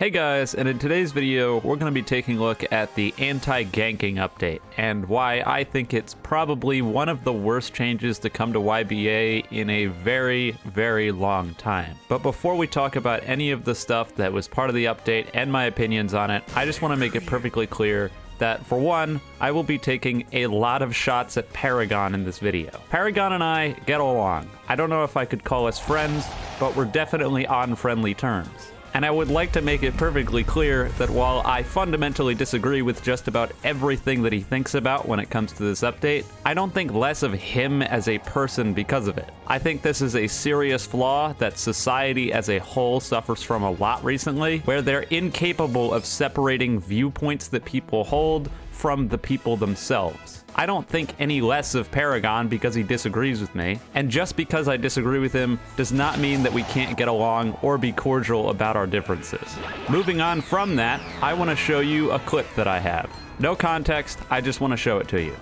Hey guys, and in today's video, we're going to be taking a look at the anti-ganking update, and why I think it's probably one of the worst changes to come to YBA in a very, very long time. But before we talk about any of the stuff that was part of the update and my opinions on it, I just want to make it perfectly clear that, for one, I will be taking a lot of shots at Paragon in this video. Paragon and I get along. I don't know if I could call us friends, but we're definitely on friendly terms. And I would like to make it perfectly clear that while I fundamentally disagree with just about everything that he thinks about when it comes to this update, I don't think less of him as a person because of it. I think this is a serious flaw that society as a whole suffers from a lot recently, where they're incapable of separating viewpoints that people hold from the people themselves. I don't think any less of Paragon because he disagrees with me, and just because I disagree with him does not mean that we can't get along or be cordial about our differences. Moving on from that, I want to show you a clip that I have. No context, I just want to show it to you.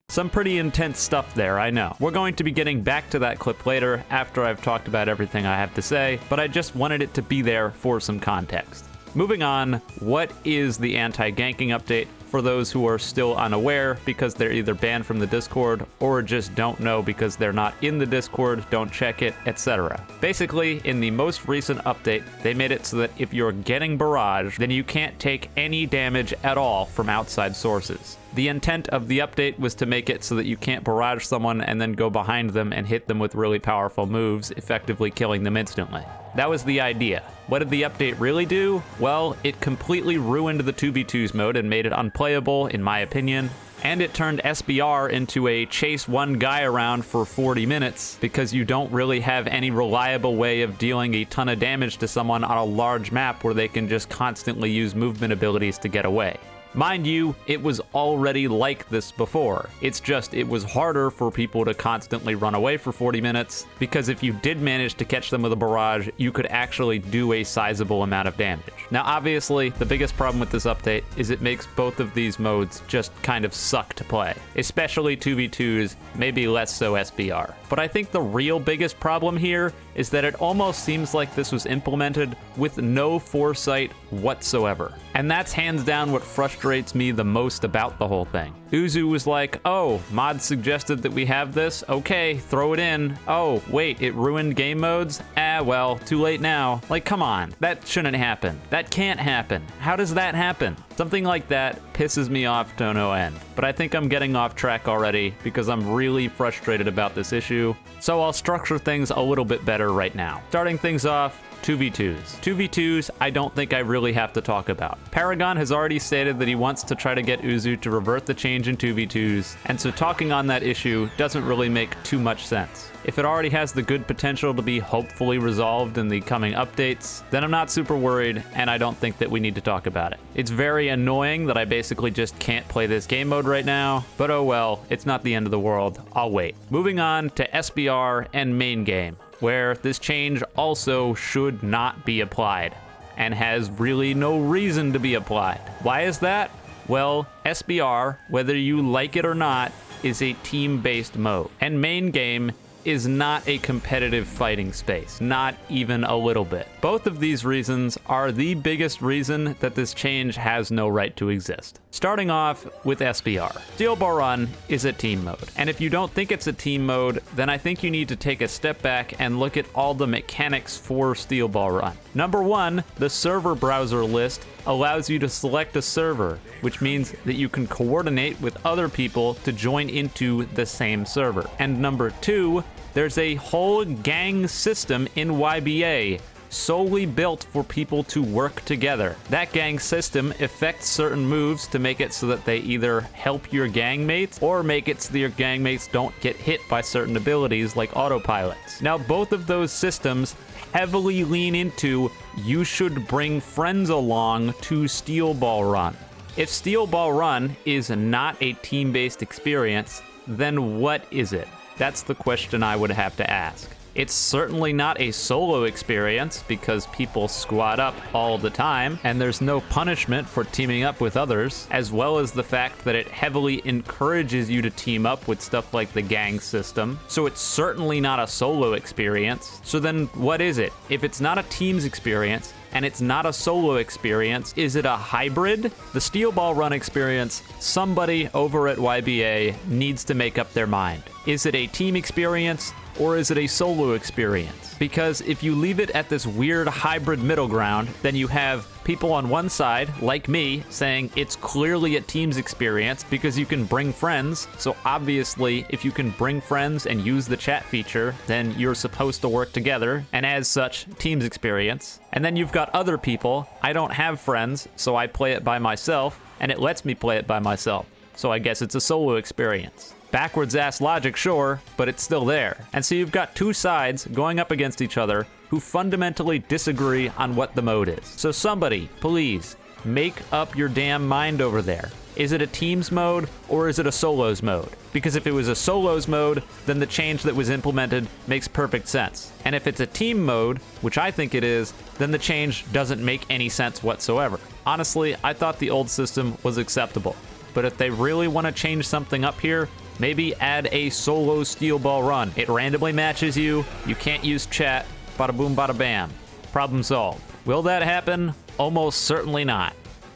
Some pretty intense stuff there, I know. We're going to be getting back to that clip later after I've talked about everything I have to say, but I just wanted it to be there for some context. Moving on, what is the anti-ganking update for those who are still unaware because they're either banned from the Discord or just don't know because they're not in the Discord, don't check it, etc. Basically, in the most recent update, they made it so that if you're getting barraged, then you can't take any damage at all from outside sources. The intent of the update was to make it so that you can't barrage someone and then go behind them and hit them with really powerful moves, effectively killing them instantly. That was the idea. What did the update really do? Well, it completely ruined the 2v2s mode and made it unplayable, in my opinion. And it turned SBR into a chase one guy around for 40 minutes because you don't really have any reliable way of dealing a ton of damage to someone on a large map where they can just constantly use movement abilities to get away. Mind you, it was already like this before. It's just it was harder for people to constantly run away for 40 minutes, because if you did manage to catch them with a barrage, you could actually do a sizable amount of damage. Now obviously, the biggest problem with this update is it makes both of these modes just kind of suck to play, especially 2v2s, maybe less so SBR. But I think the real biggest problem here is that it almost seems like this was implemented with no foresight whatsoever. And that's hands down what frustrates me the most about the whole thing. Uzu was like, oh, mod suggested that we have this, okay, throw it in. Oh, wait, it ruined game modes? Ah, well, too late now. Like, come on, that shouldn't happen. That can't happen. How does that happen? Something like that pisses me off to no end. But I think I'm getting off track already because I'm really frustrated about this issue. So I'll structure things a little bit better right now. Starting things off, 2v2s. 2v2s, I don't think I really have to talk about. Paragon has already stated that he wants to try to get Uzu to revert the change in 2v2s, and so talking on that issue doesn't really make too much sense. If it already has the good potential to be hopefully resolved in the coming updates, then I'm not super worried, and I don't think that we need to talk about it. It's very annoying that I basically just can't play this game mode right now, but oh well, it's not the end of the world. I'll wait. Moving on to SBR and main game, where this change also should not be applied, and has really no reason to be applied. Why is that? Well, SBR, whether you like it or not, is a team-based mode, and main game is not a competitive fighting space, not even a little bit. Both of these reasons are the biggest reason that this change has no right to exist. Starting off with SBR. Steel Ball Run is a team mode, and if you don't think it's a team mode, then I think you need to take a step back and look at all the mechanics for Steel Ball Run. Number one, the server browser list allows you to select a server, which means that you can coordinate with other people to join into the same server. And number two, there's a whole gang system in YBA solely built for people to work together. That gang system affects certain moves to make it so that they either help your gang mates or make it so that your gang mates don't get hit by certain abilities like autopilots. Now, both of those systems heavily lean into you should bring friends along to Steel Ball Run. If Steel Ball Run is not a team-based experience, then what is it? That's the question I would have to ask. It's certainly not a solo experience because people squad up all the time, and there's no punishment for teaming up with others, as well as the fact that it heavily encourages you to team up with stuff like the gang system. So it's certainly not a solo experience. So then what is it? If it's not a teams experience, and it's not a solo experience, is it a hybrid? The Steel Ball Run experience, somebody over at YBA needs to make up their mind. Is it a team experience or is it a solo experience? Because if you leave it at this weird hybrid middle ground, then you have people on one side, like me, saying it's clearly a team's experience because you can bring friends. So obviously, if you can bring friends and use the chat feature, then you're supposed to work together, and as such, team's experience. And then you've got other people. I don't have friends, so I play it by myself, and it lets me play it by myself. So I guess it's a solo experience. Backwards ass logic, sure, but it's still there. And so you've got two sides going up against each other who fundamentally disagree on what the mode is. So somebody, please, make up your damn mind over there. Is it a teams mode or is it a solos mode? Because if it was a solos mode, then the change that was implemented makes perfect sense. And if it's a team mode, which I think it is, then the change doesn't make any sense whatsoever. Honestly, I thought the old system was acceptable. But if they really want to change something up here, maybe add a solo Steel Ball Run. It randomly matches you, you can't use chat, bada boom bada bam. Problem solved. Will that happen? Almost certainly not.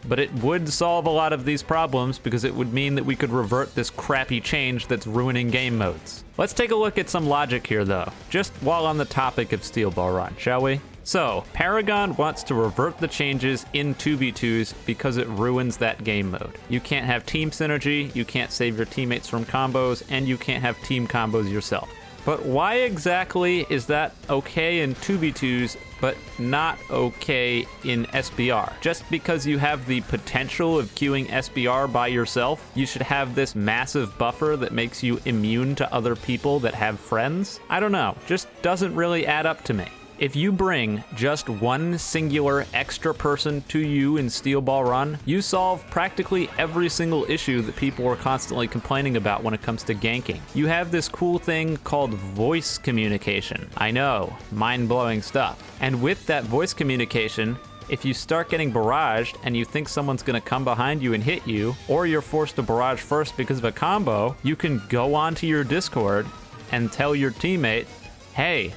But it would solve a lot of these problems because it would mean that we could revert this crappy change that's ruining game modes. Let's take a look at some logic here though, just while on the topic of Steel Ball Run, shall we? So, Paragon wants to revert the changes in 2v2s because it ruins that game mode. You can't have team synergy, you can't save your teammates from combos, and you can't have team combos yourself. But why exactly is that okay in 2v2s, but not okay in SBR? Just because you have the potential of queuing SBR by yourself, you should have this massive buffer that makes you immune to other people that have friends? I don't know, just doesn't really add up to me. If you bring just one singular extra person to you in Steel Ball Run, you solve practically every single issue that people are constantly complaining about when it comes to ganking. You have this cool thing called voice communication. I know, mind-blowing stuff. And with that voice communication, if you start getting barraged and you think someone's gonna come behind you and hit you, or you're forced to barrage first because of a combo, you can go onto your Discord and tell your teammate, hey,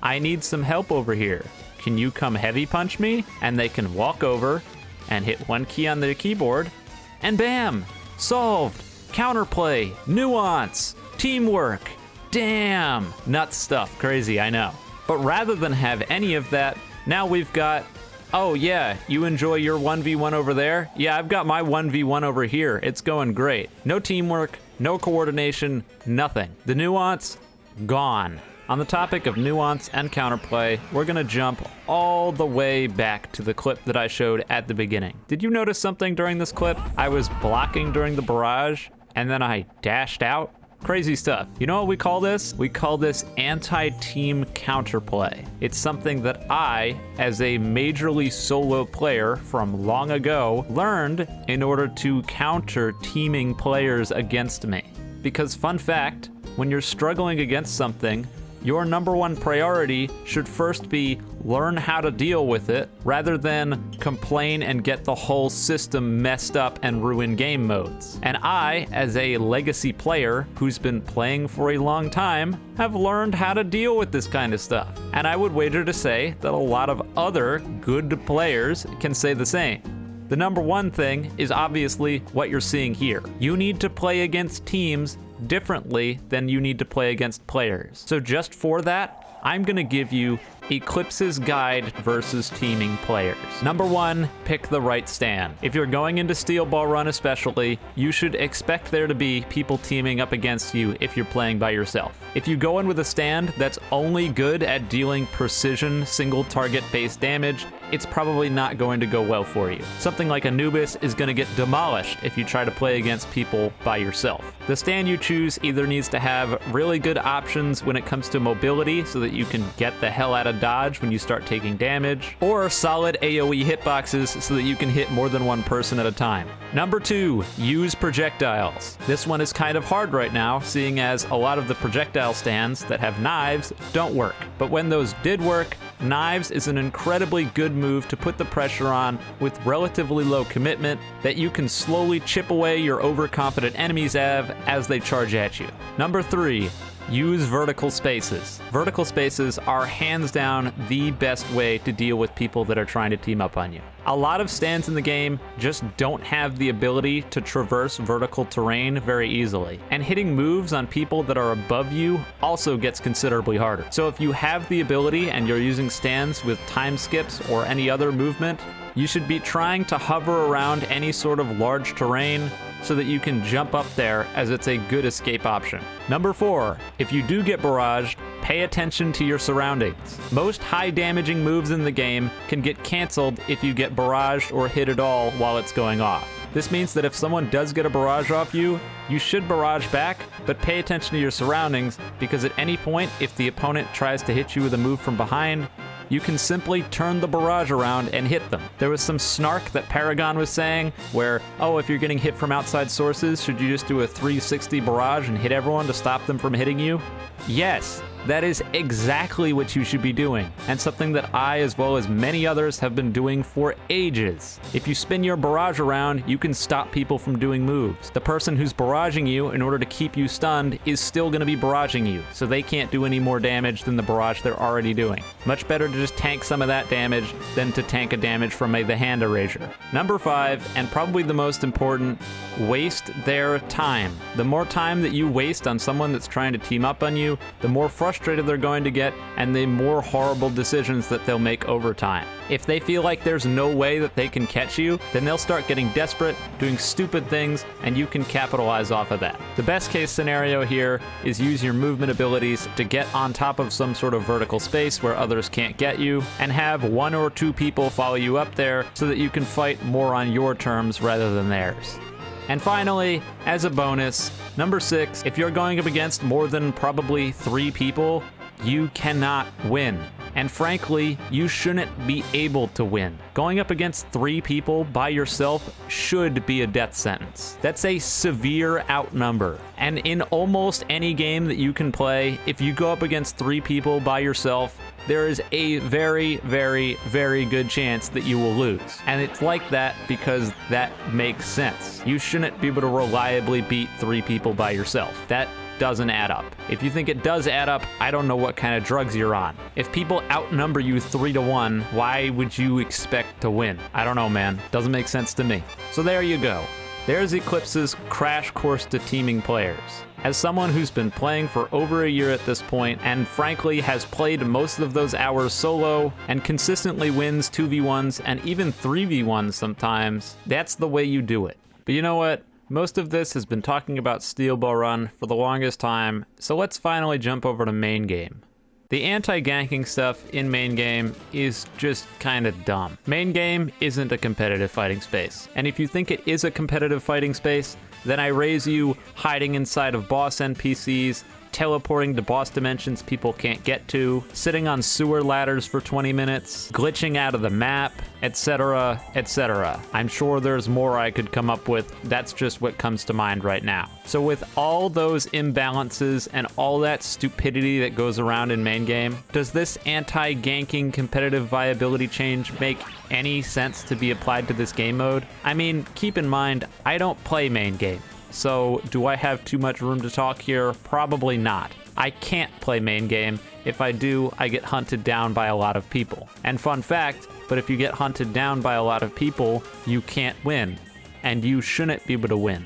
I need some help over here. Can you come heavy punch me? And they can walk over and hit one key on their keyboard, and bam! Solved! Counterplay, nuance, teamwork. Damn! Nuts stuff, crazy, I know. But rather than have any of that, now we've got, oh yeah, you enjoy your 1v1 over there? Yeah, I've got my 1v1 over here. It's going great. No teamwork, no coordination, nothing. The nuance, gone. On the topic of nuance and counterplay, we're gonna jump all the way back to the clip that I showed at the beginning. Did you notice something during this clip? I was blocking during the barrage, and then I dashed out. Crazy stuff. You know what we call this? We call this anti-team counterplay. It's something that I, as a majorly solo player from long ago, learned in order to counter teaming players against me. Because fun fact, when you're struggling against something, your number one priority should first be learn how to deal with it rather than complain and get the whole system messed up and ruin game modes. And I, as a legacy player who's been playing for a long time, have learned how to deal with this kind of stuff. And I would wager to say that a lot of other good players can say the same. The number one thing is obviously what you're seeing here. You need to play against teams differently than you need to play against players. So just for that, I'm gonna give you Eclipse's guide versus teaming players. Number one, pick the right stand. If you're going into Steel Ball Run especially, you should expect there to be people teaming up against you if you're playing by yourself. If you go in with a stand that's only good at dealing precision single target based damage, it's probably not going to go well for you. Something like Anubis is going to get demolished if you try to play against people by yourself. The stand you choose either needs to have really good options when it comes to mobility so that you can get the hell out of dodge when you start taking damage, or solid AoE hitboxes so that you can hit more than one person at a time. Number 2, use projectiles. This one is kind of hard right now, seeing as a lot of the projectile stands that have knives don't work. But when those did work, knives is an incredibly good move to put the pressure on with relatively low commitment that you can slowly chip away your overconfident enemies as they charge at you. Number 3, use vertical spaces. Vertical spaces are hands down the best way to deal with people that are trying to team up on you. A lot of stands in the game just don't have the ability to traverse vertical terrain very easily, and hitting moves on people that are above you also gets considerably harder. So if you have the ability and you're using stands with time skips or any other movement, you should be trying to hover around any sort of large terrain so that you can jump up there, as it's a good escape option. Number 4, if you do get barraged, pay attention to your surroundings. Most high damaging moves in the game can get canceled if you get barraged or hit at all while it's going off. This means that if someone does get a barrage off you, you should barrage back, but pay attention to your surroundings, because at any point, if the opponent tries to hit you with a move from behind, you can simply turn the barrage around and hit them. There was some snark that Paragon was saying where, oh, if you're getting hit from outside sources, should you just do a 360 barrage and hit everyone to stop them from hitting you? Yes, that is exactly what you should be doing, and something that I, as well as many others, have been doing for ages. If you spin your barrage around, you can stop people from doing moves. The person who's barraging you, in order to keep you stunned, is still going to be barraging you, so they can't do any more damage than the barrage they're already doing. Much better to just tank some of that damage than to tank a damage from the hand erasure. Number 5, and probably the most important, waste their time. The more time that you waste on someone that's trying to team up on you, the more frustrated they're going to get, and the more horrible decisions that they'll make over time. If they feel like there's no way that they can catch you, then they'll start getting desperate, doing stupid things, and you can capitalize off of that. The best case scenario here is use your movement abilities to get on top of some sort of vertical space where others can't get you, and have 1 or 2 people follow you up there so that you can fight more on your terms rather than theirs. And finally, as a bonus, number 6, if you're going up against more than probably 3 people, you cannot win. And frankly, you shouldn't be able to win. Going up against 3 people by yourself should be a death sentence. That's a severe outnumber. And in almost any game that you can play, if you go up against 3 people by yourself, there is a very, very, very good chance that you will lose. And it's like that because that makes sense. You shouldn't be able to reliably beat 3 people by yourself. That doesn't add up. If you think it does add up, I don't know what kind of drugs you're on. If people outnumber you 3-1, why would you expect to win? I don't know, man. Doesn't make sense to me. So there you go. There's Eclipse's crash course to teaming players. As someone who's been playing for over a year at this point, and frankly has played most of those hours solo, and consistently wins 2v1s and even 3v1s sometimes, that's the way you do it. But you know what? Most of this has been talking about Steel Ball Run for the longest time, so let's finally jump over to main game. The anti-ganking stuff in main game is just kind of dumb. Main game isn't a competitive fighting space, and if you think it is a competitive fighting space, then I raise you hiding inside of boss NPCs, teleporting to boss dimensions people can't get to, sitting on sewer ladders for 20 minutes, glitching out of the map, etc., etc. I'm sure there's more I could come up with. That's just what comes to mind right now. So with all those imbalances and all that stupidity that goes around in main game, does this anti-ganking competitive viability change make any sense to be applied to this game mode? I mean, keep in mind, I don't play main game. So, do I have too much room to talk here? Probably not. I can't play main game. If I do, I get hunted down by a lot of people. And fun fact, but if you get hunted down by a lot of people, you can't win. And you shouldn't be able to win.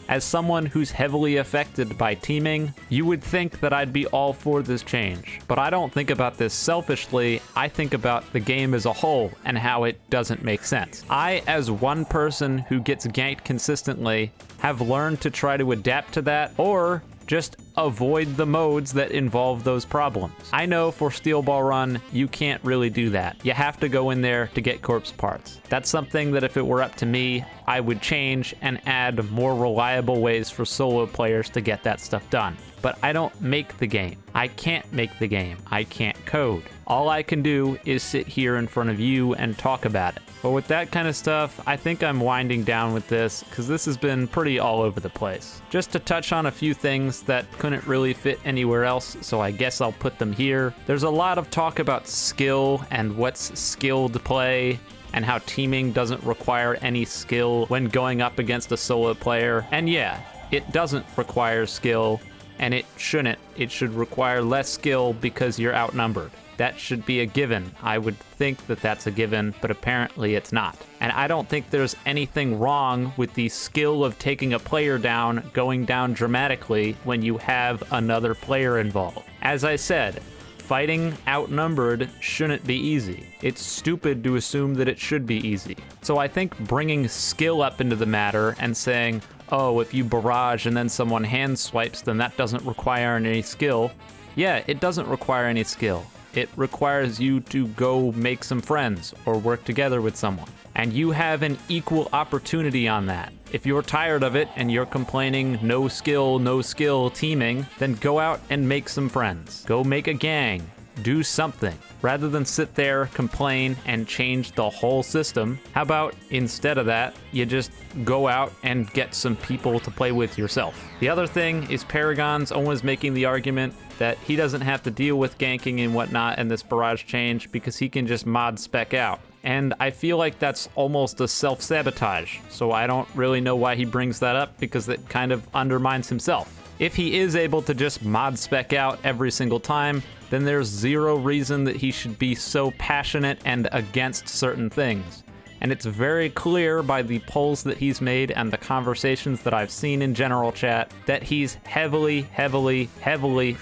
As someone who's heavily affected by teaming, you would think that I'd be all for this change. But I don't think about this selfishly, I think about the game as a whole and how it doesn't make sense. I, as one person who gets ganked consistently, have learned to try to adapt to that, or just avoid the modes that involve those problems. I know for Steel Ball Run, you can't really do that. You have to go in there to get corpse parts. That's something that if it were up to me, I would change and add more reliable ways for solo players to get that stuff done. But I don't make the game. I can't make the game. I can't code. All I can do is sit here in front of you and talk about it. But with that kind of stuff, I think I'm winding down with this because this has been pretty all over the place. Just to touch on a few things that couldn't really fit anywhere else, so I guess I'll put them here. There's a lot of talk about skill and what's skilled play, and how teaming doesn't require any skill when going up against a solo player. And yeah, it doesn't require skill, and it shouldn't. It should require less skill because you're outnumbered. That should be a given. I would think that that's a given, but apparently it's not. And I don't think there's anything wrong with the skill of taking a player down going down dramatically when you have another player involved. As I said, fighting outnumbered shouldn't be easy. It's stupid to assume that it should be easy. So I think bringing skill up into the matter and saying, oh, if you barrage and then someone hand swipes, then that doesn't require any skill. Yeah, it doesn't require any skill. It requires you to go make some friends or work together with someone. And you have an equal opportunity on that. If you're tired of it and you're complaining no skill teaming, then go out and make some friends. Go make a gang. Do something. Rather than sit there, complain, and change the whole system, how about instead of that, you just go out and get some people to play with yourself? The other thing is Paragon's always making the argument that he doesn't have to deal with ganking and whatnot in this barrage change because he can just mod spec out. And I feel like that's almost a self-sabotage, so I don't really know why he brings that up because it kind of undermines himself. If he is able to just mod spec out every single time, then there's zero reason that he should be so passionate and against certain things. And it's very clear by the polls that he's made and the conversations that I've seen in general chat that he's heavily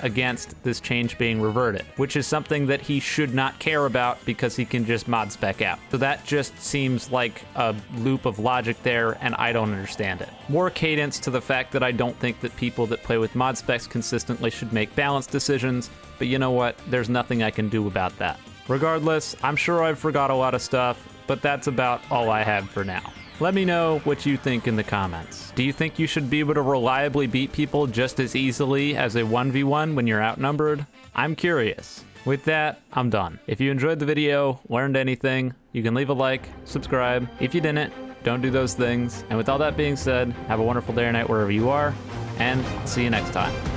against this change being reverted, which is something that he should not care about because he can just mod spec out. So that just seems like a loop of logic there, and I don't understand it. More cadence to the fact that I don't think that people that play with mod specs consistently should make balanced decisions, but you know what? There's nothing I can do about that. Regardless, I'm sure I've forgot a lot of stuff, but that's about all I have for now. Let me know what you think in the comments. Do you think you should be able to reliably beat people just as easily as a 1v1 when you're outnumbered? I'm curious. With that, I'm done. If you enjoyed the video, learned anything, you can leave a like, subscribe. If you didn't, don't do those things. And with all that being said, have a wonderful day or night wherever you are, and I'll see you next time.